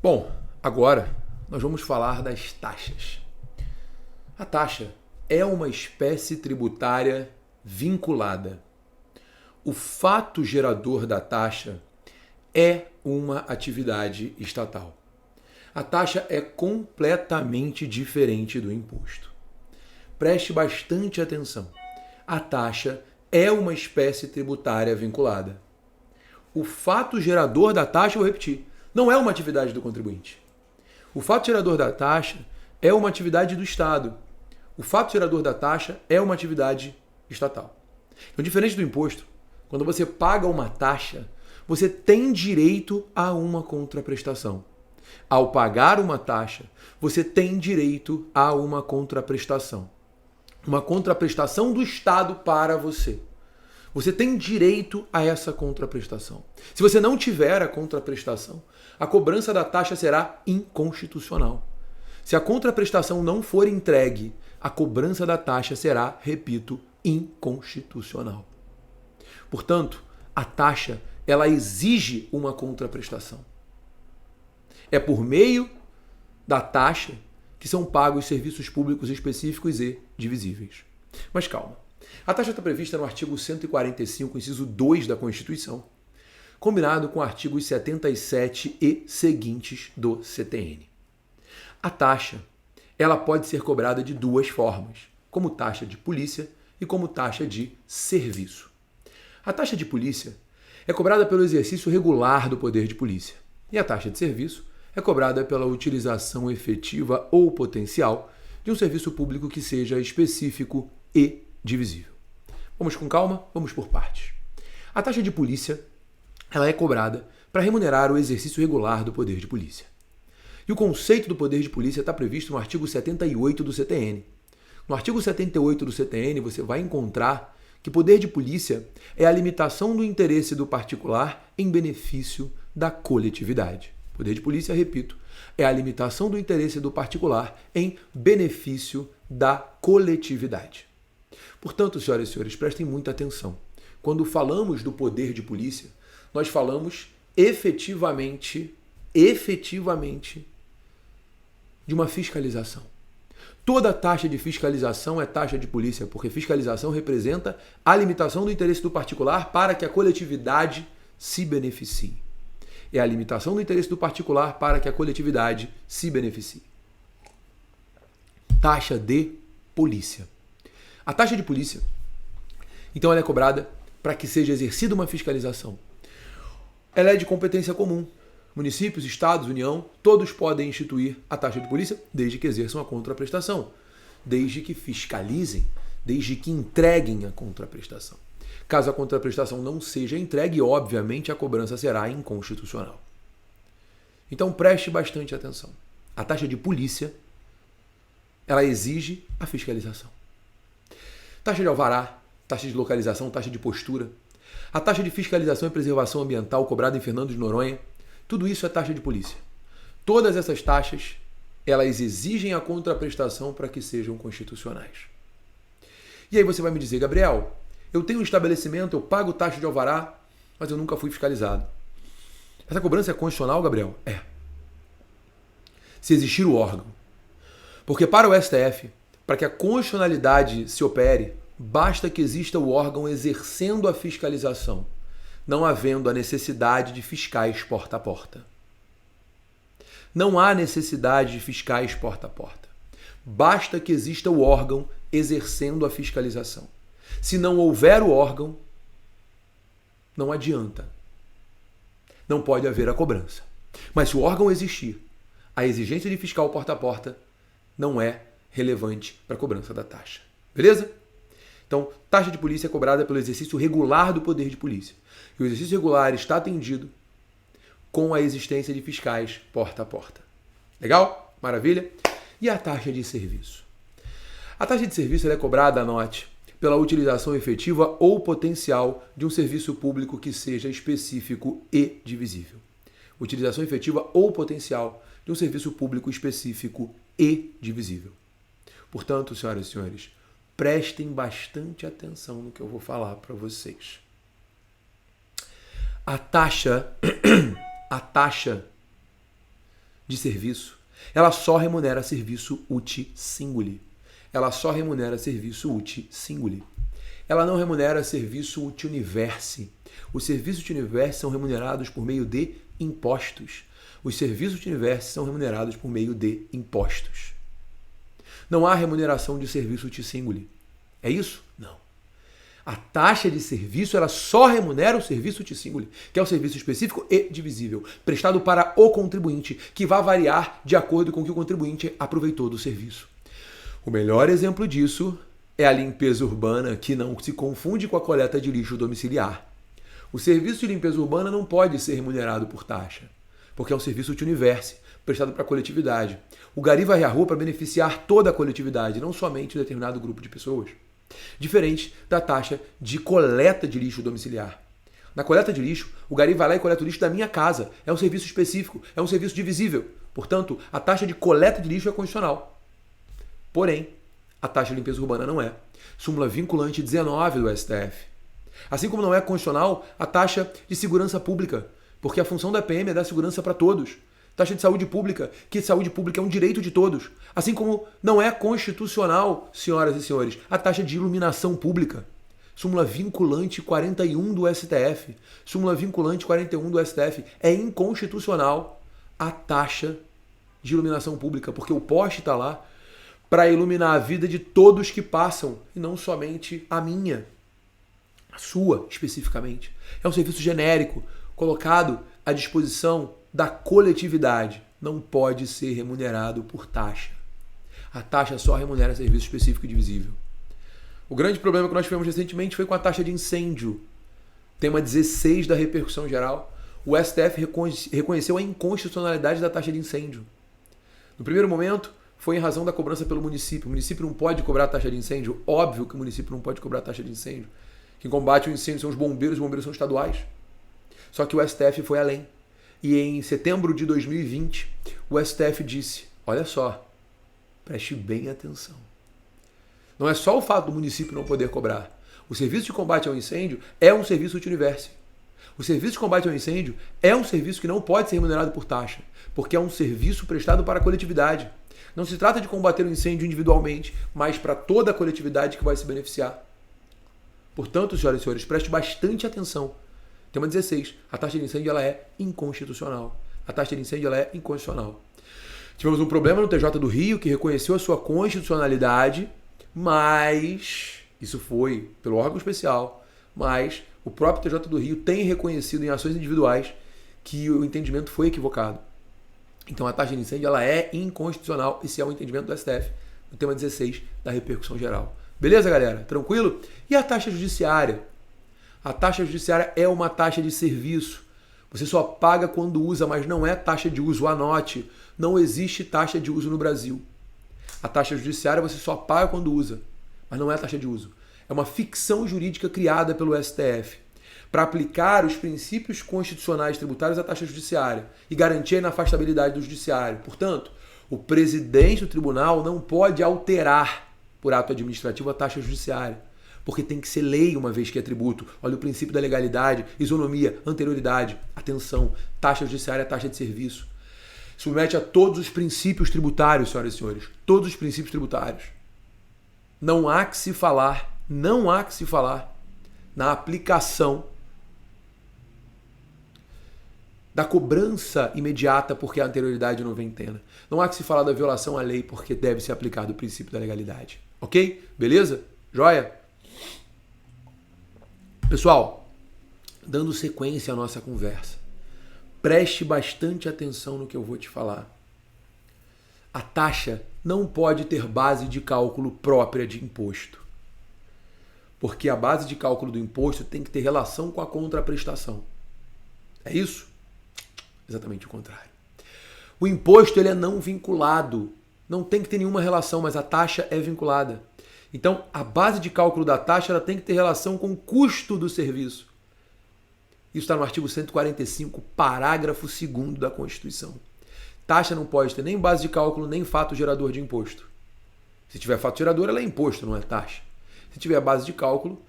Bom, agora nós vamos falar das taxas. A taxa é uma espécie tributária vinculada. O fato gerador da taxa é uma atividade estatal. A taxa é completamente diferente do imposto. Preste bastante atenção. A taxa é uma espécie tributária vinculada. O fato gerador da taxa, vou repetir, não é uma atividade do contribuinte. O fato gerador da taxa é uma atividade do Estado. O fato gerador da taxa é uma atividade estatal. Então, diferente do imposto, quando você paga uma taxa, você tem direito a uma contraprestação. Ao pagar uma taxa, você tem direito a uma contraprestação. Uma contraprestação do Estado para você. Você tem direito a essa contraprestação. Se você não tiver a contraprestação, a cobrança da taxa será inconstitucional. Se a contraprestação não for entregue, a cobrança da taxa será, repito, inconstitucional. Portanto, a taxa, ela exige uma contraprestação. É por meio da taxa que são pagos serviços públicos específicos e divisíveis. Mas calma. A taxa está prevista no artigo 145, inciso 2 da Constituição, combinado com artigos 77 e seguintes do CTN. A taxa, ela pode ser cobrada de duas formas, como taxa de polícia e como taxa de serviço. A taxa de polícia é cobrada pelo exercício regular do poder de polícia, e a taxa de serviço é cobrada pela utilização efetiva ou potencial de um serviço público que seja específico e divisível. Vamos com calma, vamos por partes. A taxa de polícia, ela é cobrada para remunerar o exercício regular do poder de polícia. E o conceito do poder de polícia está previsto no artigo 78 do CTN. No artigo 78 do CTN, você vai encontrar que poder de polícia é a limitação do interesse do particular em benefício da coletividade. Poder de polícia, repito, é a limitação do interesse do particular em benefício da coletividade. Portanto, senhoras e senhores, prestem muita atenção. Quando falamos do poder de polícia, nós falamos efetivamente de uma fiscalização. Toda taxa de fiscalização é taxa de polícia, porque fiscalização representa a limitação do interesse do particular para que a coletividade se beneficie. É a limitação do interesse do particular para que a coletividade se beneficie. Taxa de polícia. A taxa de polícia, então, ela é cobrada para que seja exercida uma fiscalização. Ela é de competência comum. Municípios, estados, União, todos podem instituir a taxa de polícia desde que exerçam a contraprestação, desde que fiscalizem, desde que entreguem a contraprestação. Caso a contraprestação não seja entregue, obviamente a cobrança será inconstitucional. Então preste bastante atenção. A taxa de polícia, ela exige a fiscalização. Taxa de alvará, taxa de localização, taxa de postura, a taxa de fiscalização e preservação ambiental cobrada em Fernando de Noronha, tudo isso é taxa de polícia. Todas essas taxas, elas exigem a contraprestação para que sejam constitucionais. E aí você vai me dizer, Gabriel, eu tenho um estabelecimento, eu pago taxa de alvará, mas eu nunca fui fiscalizado. Essa cobrança é constitucional, Gabriel? É. Se existir o órgão. Porque para o STF, para que a constitucionalidade se opere, basta que exista o órgão exercendo a fiscalização, não havendo a necessidade de fiscais porta a porta. Não há necessidade de fiscais porta a porta. Basta que exista o órgão exercendo a fiscalização. Se não houver o órgão, não adianta. Não pode haver a cobrança. Mas se o órgão existir, a exigência de fiscal porta a porta não é relevante para a cobrança da taxa. Beleza? Então, taxa de polícia é cobrada pelo exercício regular do poder de polícia. E o exercício regular está atendido com a existência de fiscais porta a porta. Legal? Maravilha? E a taxa de serviço? A taxa de serviço ela é cobrada, anote, pela utilização efetiva ou potencial de um serviço público que seja específico e divisível. Utilização efetiva ou potencial de um serviço público específico e divisível. Portanto, senhoras e senhores, prestem bastante atenção no que eu vou falar para vocês. A taxa de serviço, ela só remunera serviço uti singuli. Ela só remunera serviço uti singuli. Ela não remunera serviço uti universi. Os serviços uti universi são remunerados por meio de impostos. Os serviços uti universi são remunerados por meio de impostos. Não há remuneração de serviço uti singuli. É isso? Não. A taxa de serviço ela só remunera o serviço uti singuli, que é o serviço específico e divisível, prestado para o contribuinte, que vai variar de acordo com o que o contribuinte aproveitou do serviço. O melhor exemplo disso é a limpeza urbana, que não se confunde com a coleta de lixo domiciliar. O serviço de limpeza urbana não pode ser remunerado por taxa, porque é um serviço uti universi, prestado para a coletividade. O gari varre a rua para beneficiar toda a coletividade, não somente um determinado grupo de pessoas. Diferente da taxa de coleta de lixo domiciliar. Na coleta de lixo, o gari vai lá e coleta o lixo da minha casa. É um serviço específico, é um serviço divisível. Portanto, a taxa de coleta de lixo é condicional. Porém, a taxa de limpeza urbana não é. Súmula vinculante 19 do STF. Assim como não é condicional a taxa de segurança pública, porque a função da PM é dar segurança para todos. Taxa de saúde pública, que saúde pública é um direito de todos. Assim como não é constitucional, senhoras e senhores, a taxa de iluminação pública. Súmula vinculante 41 do STF. Súmula vinculante 41 do STF. É inconstitucional a taxa de iluminação pública, porque o poste está lá para iluminar a vida de todos que passam, e não somente a minha, a sua especificamente. É um serviço genérico, colocado à disposição da coletividade. Não pode ser remunerado por taxa. A taxa só remunera serviço específico e divisível. O grande problema que nós tivemos recentemente foi com a taxa de incêndio. Tema 16 da repercussão geral. O STF reconheceu a inconstitucionalidade da taxa de incêndio. No primeiro momento, foi em razão da cobrança pelo município. O município não pode cobrar taxa de incêndio. Óbvio que o município não pode cobrar taxa de incêndio. Quem combate o incêndio são os bombeiros são estaduais. Só que o STF foi além. E em setembro de 2020, o STF disse, olha só, preste bem atenção. Não é só o fato do município não poder cobrar. O serviço de combate ao incêndio é um serviço uti universi. O serviço de combate ao incêndio é um serviço que não pode ser remunerado por taxa, porque é um serviço prestado para a coletividade. Não se trata de combater o incêndio individualmente, mas para toda a coletividade que vai se beneficiar. Portanto, senhoras e senhores, preste bastante atenção. Tema 16. A taxa de incêndio ela é inconstitucional. A taxa de incêndio ela é inconstitucional. Tivemos um problema no TJ do Rio, que reconheceu a sua constitucionalidade, mas isso foi pelo órgão especial, mas o próprio TJ do Rio tem reconhecido em ações individuais que o entendimento foi equivocado. Então a taxa de incêndio ela é inconstitucional. Esse é o entendimento do STF no tema 16 da repercussão geral. Beleza, galera? Tranquilo? E a taxa judiciária? A taxa judiciária é uma taxa de serviço. Você só paga quando usa, mas não é taxa de uso. Anote, não existe taxa de uso no Brasil. A taxa judiciária você só paga quando usa, mas não é taxa de uso. É uma ficção jurídica criada pelo STF para aplicar os princípios constitucionais tributários à taxa judiciária e garantir a inafastabilidade do judiciário. Portanto, o presidente do tribunal não pode alterar por ato administrativo a taxa judiciária, porque tem que ser lei uma vez que é tributo. Olha o princípio da legalidade, isonomia, anterioridade. Atenção, taxa judiciária é taxa de serviço. Submete a todos os princípios tributários, senhoras e senhores. Todos os princípios tributários. Não há que se falar na aplicação da cobrança imediata porque a anterioridade não vem tendo. Não há que se falar da violação à lei porque deve ser aplicado o princípio da legalidade. Ok? Beleza? Joia? Pessoal, dando sequência à nossa conversa, preste bastante atenção no que eu vou te falar. A taxa não pode ter base de cálculo própria de imposto, porque a base de cálculo do imposto tem que ter relação com a contraprestação. É isso? Exatamente o contrário. O imposto ele é não vinculado, não tem que ter nenhuma relação, mas a taxa é vinculada. Então, a base de cálculo da taxa ela tem que ter relação com o custo do serviço. Isso está no artigo 145, parágrafo 2º da Constituição. Taxa não pode ter nem base de cálculo, nem fato gerador de imposto. Se tiver fato gerador, ela é imposto, não é taxa. Se tiver base de cálculo,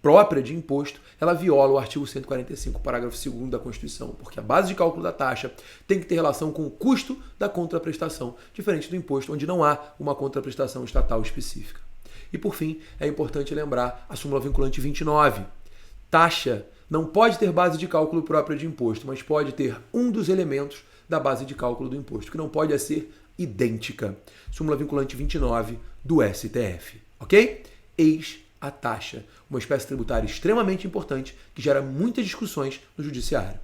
própria de imposto, ela viola o artigo 145, parágrafo 2º da Constituição, porque a base de cálculo da taxa tem que ter relação com o custo da contraprestação, diferente do imposto, onde não há uma contraprestação estatal específica. E por fim, é importante lembrar a súmula vinculante 29. Taxa não pode ter base de cálculo própria de imposto, mas pode ter um dos elementos da base de cálculo do imposto, que não pode ser idêntica. Súmula vinculante 29 do STF, ok? Eis a taxa, uma espécie tributária extremamente importante que gera muitas discussões no judiciário.